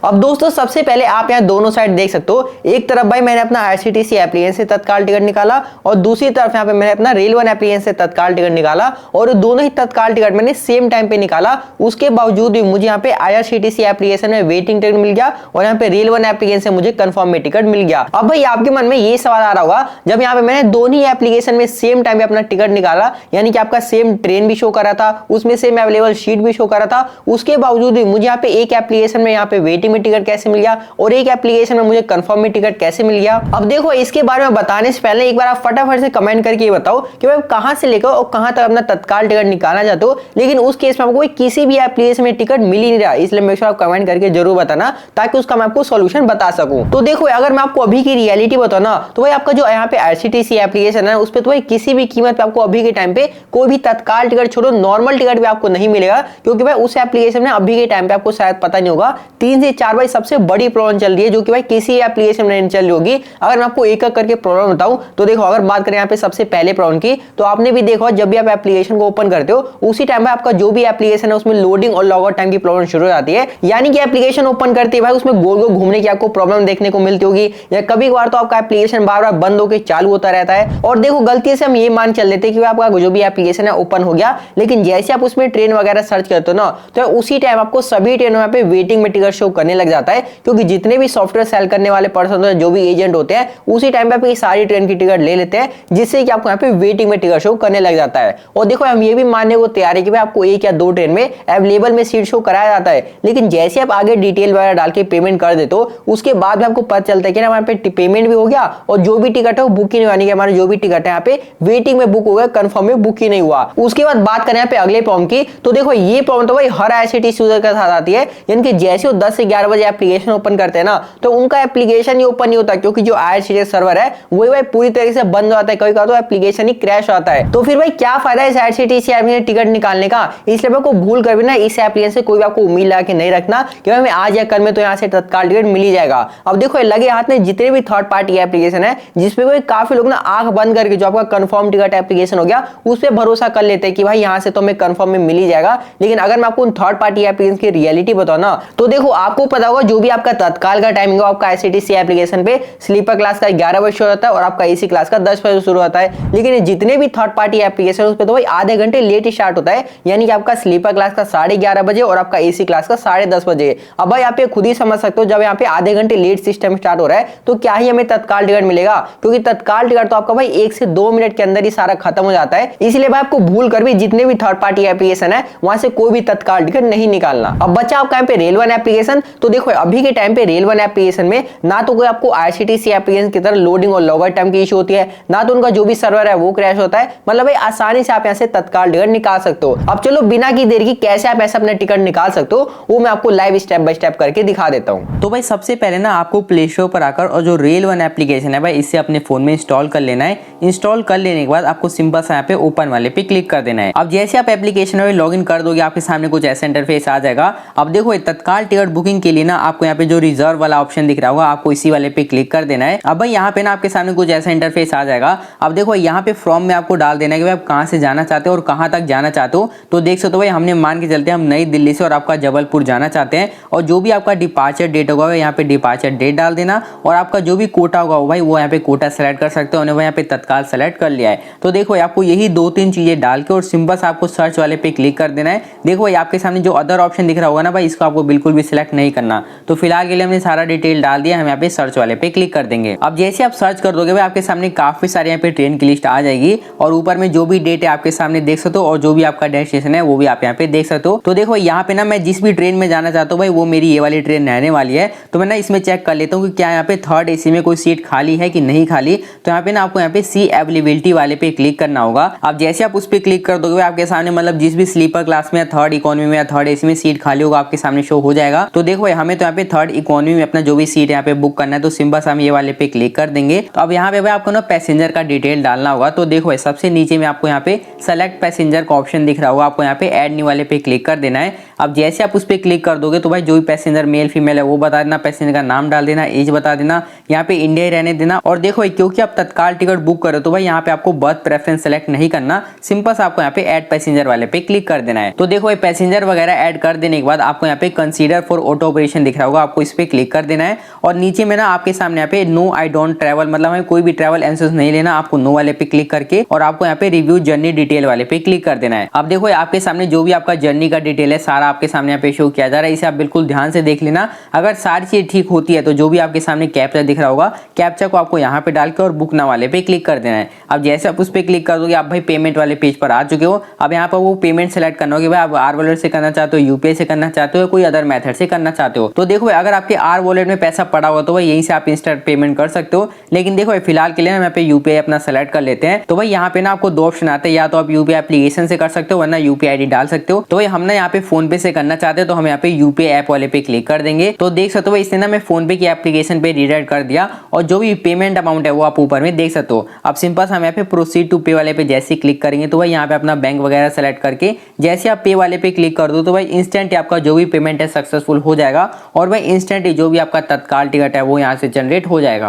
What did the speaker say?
अब दोस्तों सबसे पहले आप यहाँ दोनों साइड देख सकते हो। एक तरफ भाई मैंने अपना आईआरसीटीसी एप्लीकेशन से तत्काल टिकट निकाला और दूसरी तरफ यहाँ पे मैंने अपना रेल वन एप्लीकेशन से तत्काल टिकट निकाला और दोनों ही तत्काल टिकट मैंने सेम टाइम पे निकाला। उसके बावजूद भी मुझे यहाँ पे आईआरसीटीसी एप्लीकेशन में वेटिंग टिकट मिल गया और यहाँ पे रेल वन एप्लीकेशन से मुझे कंफर्म में टिकट मिल गया। अब भाई आपके मन में ये सवाल आ रहा होगा, जब यहाँ पे मैंने दोनों ही एप्लीकेशन में सेम टाइम पे अपना टिकट निकाला, यानी कि आपका सेम ट्रेन भी शो कर रहा था, उसमें सेम अवेलेबल सीट भी शो कर रहा था, उसके बावजूद भी मुझे यहाँ पे एक एप्लीकेशन में यहाँ पे वेटिंग में टिकट कैसे मिल गया और एक एप्लीकेशन में मुझे कंफर्म में टिकट कैसे मिल गया। अब देखो इसके बारे में बताने से पहले एक बार आप फटाफट से कमेंट करके ये बताओ कि भाई कहां से लेकर और कहां तक अपना तत्काल टिकट निकालना चाहते हो, लेकिन उस केस में आपको किसी भी एप्लीकेशन में टिकट मिल ही नहीं रहा। इसलिए मेक श्योर आप कमेंट करके जरूर बताना ताकि उसका मैं आपको सॉल्यूशन बता सकूं। तो देखो अगर मैं आपको अभी की रियलिटी बताऊं ना, तो भाई आपका जो यहाँ पे आईआरसीटीसी एप्लीकेशन है उस पर तो भाई किसी भी कीमत पे आपको अभी के टाइम पे कोई भी तत्काल टिकट छोड़ो नॉर्मल टिकट भी आपको नहीं मिलेगा, क्योंकि भाई उस एप्लीकेशन में अभी के टाइम पे आपको शायद पता नहीं होगा 3 से 4 भाई सबसे बड़ी प्रॉब्लम चल रही है, जो कि भाई किसी एप्लीकेशन में नहीं चल रही होगी। अगर मैं आपको एक एक करके प्रॉब्लम बताऊं तो देखो, अगर बात करें यहाँ पे सबसे पहले प्रॉब्लम की, तो आपने भी देखा जब भी आप एप्लीकेशन को ओपन करते हो उसी टाइम पे आपका जो भी एप्लीकेशन है उसमें लोडिंग और लॉगआउट टाइम की प्रॉब्लम शुरू हो जाती है। यानी कि एप्लीकेशन ओपन करते ही भाई उसमें गोल गोल घूमने की आपको प्रॉब्लम देखने को मिलती होगी, या कभी कभार तो आपका एप्लीकेशन बार बार बंद होकर चालू होता रहता है। और देखो गलती से हम ये मान चल लेते हैं कि आपका जो भी एप्लीकेशन है ओपन हो गया, लेकिन जैसे आप उसमें ट्रेन वगैरह सर्च करते हो ना, तो उसी टाइम आपको सभी ट्रेनों पे वेटिंग में टिकट शो करने लग जाता है, क्योंकि जितने भी सॉफ्टवेयर सेल करने वाले पर्सन जो भी एजेंट होते हैं उसी टाइम पे आपकी सारी ट्रेन की टिकट ले लेते हैं, जिससे कि आपको यहाँ पे वेटिंग में टिकट शो करने लग जाता है। और देखो हम ये भी मानने को तैयार है कि भाई आपको एक या दो ट्रेन में अवेलेबल में सीट शो कराया जाता है, लेकिन जैसे आप आगे डिटेल वगैरह डाल के पेमेंट कर देते हो उसके बाद में आपको पता चलता है कि ना वहाँ पे पेमेंट भी हो गया और जो भी टिकट है वो बुक ही नहीं हुआ, हमारे जो भी टिकट है यहाँ पे वेटिंग में बुक हो गया, कंफर्म में बुक ही नहीं हुआ। उसके बाद बात करें यहाँ पे अगले प्रॉब्लम की, तो देखो ये प्रॉब्लम तो भाई हर आईआरसीटीसी यूजर के साथ आती है, यानी कि जैसे वो 10 से 11 बजे एप्लीकेशन ओपन करते हैं ना, तो उनका एप्लीकेशन ही ओपन नहीं होता, क्योंकि जो आईआरसीटीसी सर्वर है वही भाई पूरी तरीके से बंद हो जाता है, कभी कभी तो एप्लीकेशन ही क्रैश होता है। तो फिर भाई क्या फायदा है इस आईआरसीटीसी ऐप में टिकट निकालने का। इसलिए आपको भूल कर भी ना इस एप्लीकेशन से कोई भी आपको उम्मीद लगा के नहीं रखना कि भाई मैं आज या कल में तो यहाँ से तत्काल टिकट मिल ही जाएगा। अब देखो लगे हाथ में जितने भी थर्ड पार्टी एप्लीकेशन है जिसपे कोई काफी लोग ना आंख बंद करके जो आपका कंफर्म टिकट एप्लीकेशन हो गया उस पर भरोसा कर लेते हैं कि भाई यहाँ से तो हमें कंफर्म में मिल ही जाएगा। लेकिन अगर मैं आपको उन थर्ड पार्टी एप्लीकेशन की रियलिटी बताऊं ना, तो देखो आपको पता होगा जो भी आपका तत्काल का टाइमिंग है आपका आईआरसीटीसी एप्लीकेशन पे स्लीपर क्लास का 11 बजे शुरू होता है और आपका एसी क्लास का 10 बजे शुरू होता है। लेकिन जितने भी थर्ड पार्टी एप्लीकेशन उस पे तो भाई आधे घंटे लेट स्टार्ट होता है, यानी कि आपका स्लीपर क्लास का 11:30 बजे और आपका एसी क्लास का 10:30 बजे। अब भाई आप ये खुद ही समझ सकते हो, जब यहाँ पे आधे घंटे लेट सिस्टम स्टार्ट हो रहा है तो क्या ही हमें तत्काल टिकट मिलेगा, क्योंकि तत्काल टिकट तो आपका भाई 1 से 2 मिनट के अंदर ही सारा खत्म हो जाता है। इसलिए भाई आपको भूल कर भी जितने भी थर्ड पार्टी एप्लीकेशन है वहां से कोई भी तत्काल टिकट नहीं निकालना। अब बच्चा आपका यहाँ पे रेल वन एप्लीकेशन, तो देखो अभी के टाइम पे रेल वन एप्लीकेशन में ना तो कोई आपको आईआरसीटीसी एप्लीकेशन की तरह लोडिंग और लॉगआउट टाइम की इशू होती है, ना तो उनका जो भी सर्वर है वो क्रैश होता है। मतलब भाई आसानी से आप यहाँ से तत्काल टिकट निकाल सकते हो। अब चलो बिना की देर की कैसे आप ऐसे अपना टिकट निकाल सकते हो वो मैं आपको लाइव स्टेप बाय स्टेप करके दिखा देता हूँ। तो भाई सबसे पहले ना आपको प्ले स्टोर पर आकर और जो रेल वन एप्लीकेशन है भाई इसे अपने फोन में इंस्टॉल कर लेना है। इंस्टॉल कर लेने के बाद आपको सिंपल सा यहाँ पे ओपन वाले पे क्लिक कर देना है। अब जैसे आप एप्लीकेशन में लॉगिन कर दोगे आपके सामने कुछ ऐसा इंटरफेस आ जाएगा। अब देखो तत्काल टिकट बुकिंग के लिए ना आपको यहाँ पे जो रिजर्व वाला ऑप्शन दिख रहा होगा आपको इसी वाले पे क्लिक कर देना है। अब भाई यहाँ पे ना आपके सामने कुछ ऐसा इंटरफेस आ जाएगा। अब देखो यहाँ पे फॉर्म में आपको डाल देना है कि भाई आप कहाँ से जाना चाहते हो और कहाँ तक जाना चाहते हो। तो देख सकते हो भाई हमने मान के चलते हैं हम नई दिल्ली से और आपका जबलपुर जाना चाहते हैं, और जो भी आपका डिपार्चर डेट होगा यहाँ पे डिपार्चर डेट डाल देना, और आपका जो भी कोटा होगा भाई वो यहाँ पे कोटा सेलेक्ट कर सकते हो। यहाँ पे तत्काल सेलेक्ट कर लिया है। तो देखो आपको यही 2-3 चीजें डाल के और सिंपल से आपको सर्च वाले पे क्लिक कर देना है। देखो भाई आपके सामने जो अदर ऑप्शन दिख रहा होगा ना भाई इसको आपको बिल्कुल भी सिलेक्ट नहीं करना। तो फिलहाल के लिए हमने सारा डिटेल डाल दिया, हम यहाँ पे सर्च वाले पे क्लिक कर देंगे। अब जैसे आप सर्च कर दोगे भाई आपके सामने काफी सारे यहाँ पे ट्रेन की लिस्ट आ जाएगी, और ऊपर में जो भी डेट है आपके सामने देख सकते हो, और जो भी आपका डेस्टिनेशन है वो भी आप यहाँ पे देख सकते हो। तो देखो यहाँ पे ना मैं जिस भी ट्रेन में जाना चाहता हूँ भाई वो मेरी ये वाली ट्रेन रहने वाली है। तो मैं ना इसमें चेक कर लेता हूँ कि क्या यहाँ पे थर्ड एसी में कोई सीट खाली है कि नहीं खाली। तो यहाँ पे ना आपको यहाँ पे सी अवेलेबिलिटी वाले पे क्लिक करना होगा। अब जैसे आप उस पर क्लिक कर दोगे आपके सामने मतलब जिस भी स्लीपर क्लास में या थर्ड इकोनॉमी में या थर्ड एसी में सीट खाली होगा आपके सामने शो हो जाएगा। तो देखो हमें तो यहाँ पे थर्ड इकोनॉमी में अपना जो भी सीट यहाँ पे बुक करना है, तो सिंपल हम ये वाले पे क्लिक कर देंगे। तो अब यहाँ पे भाई आपको ना पैसेंजर का डिटेल डालना होगा। तो देखो सबसे नीचे में आपको यहाँ पे सेलेक्ट पैसेंजर का ऑप्शन दिख रहा होगा, आपको यहाँ पे ऐड न्यू वाले पे क्लिक कर देना है। अब जैसे आप उस पर क्लिक कर दोगे तो भाई जो भी पैसेंजर मेल फीमेल है वो बता देना, पैसेंजर का नाम डाल देना, एज बता देना, यहाँ पे इंडिया ही रहने देना। और देखो क्योंकि आप तत्काल टिकट बुक करो तो भाई यहाँ पे आपको बर्थ प्रेफरेंस सेलेक्ट नहीं करना, सिंपल से आपको यहाँ पे ऐड पैसेंजर वाले पे क्लिक कर देना है। तो देखो पैसेंजर वगैरह ऐड कर देने के बाद आपको यहाँ पे कंसीडर फॉर ऑटो ऑपरेशन दिख रहा होगा, आपको इस पे क्लिक कर देना है और नीचे में ना आपके सामने यहाँ पे नो आई डोंट ट्रैवल, मतलब हमें कोई भी ट्रैवल इंश्योरेंस नहीं लेना, आपको नो वाले पे क्लिक करके और आपको यहाँ पे रिव्यू जर्नी डिटेल वाले पे क्लिक कर देना है। अब देखो आपके सामने जो भी आपका जर्नी का डिटेल है सारा आपके सामने यहाँ पे शो किया जा रहा है, इसे आप बिल्कुल ध्यान से देख लेना। अगर सारी चीज ठीक होती है तो जो भी आपके सामने कैप्चा दिख रहा होगा, कैप्चा को आपको यहाँ पे डाल के और बुक ना वाले पे क्लिक कर देना है। अब जैसे आप उस पे क्लिक कर दोगे आप भाई पेमेंट वाले पेज पर आ चुके हो। अब यहाँ पर वो पेमेंट सेलेक्ट करना होगा, भाई आप आर वॉलेट से करना चाहते हो, यूपीआई से करना चाहते हो, कोई अदर मेथड से करना चाहते हो। तो देखो अगर आपके आर वॉलेट में पैसा पड़ा हुआ तो भाई यहीं से आप इंस्टेंट पेमेंट कर सकते हो। लेकिन देखो फिलहाल के लिए हम यहाँ पे यूपीआई अपना सेलेक्ट कर लेते हैं। तो भाई यहाँ पे ना आपको दो ऑप्शन आते हैं, या तो आप यूपीआई एप्लीकेशन से कर सकते हो वरना यूपीआई आईडी डाल सकते हो। तो भाई हमने यहाँ पे फोन पे से करना चाहते हैं तो हम यहाँ पे यूपीआई ऐप वाले पे क्लिक कर देंगे। तो देख सकते हो इसने ना मैं फोन पे की एप्लीकेशन पे रिडायरेक्ट कर दिया और जो भी पेमेंट अमाउंट है वो आप ऊपर में देख सकते हो। अब सिंपल हम यहाँ पे प्रोसीड टू पे वाले पे जैसे क्लिक करेंगे तो भाई यहाँ पे अपना बैंक वगैरह सेलेक्ट करके जैसे आप पे वाले पे क्लिक कर दो तो भाई इंस्टेंट आपका जो भी पेमेंट है सक्सेसफुल हो जाएगा और भाई इंस्टेंट जो भी आपका तत्काल टिकट है वो यहाँ से जनरेट हो जाएगा।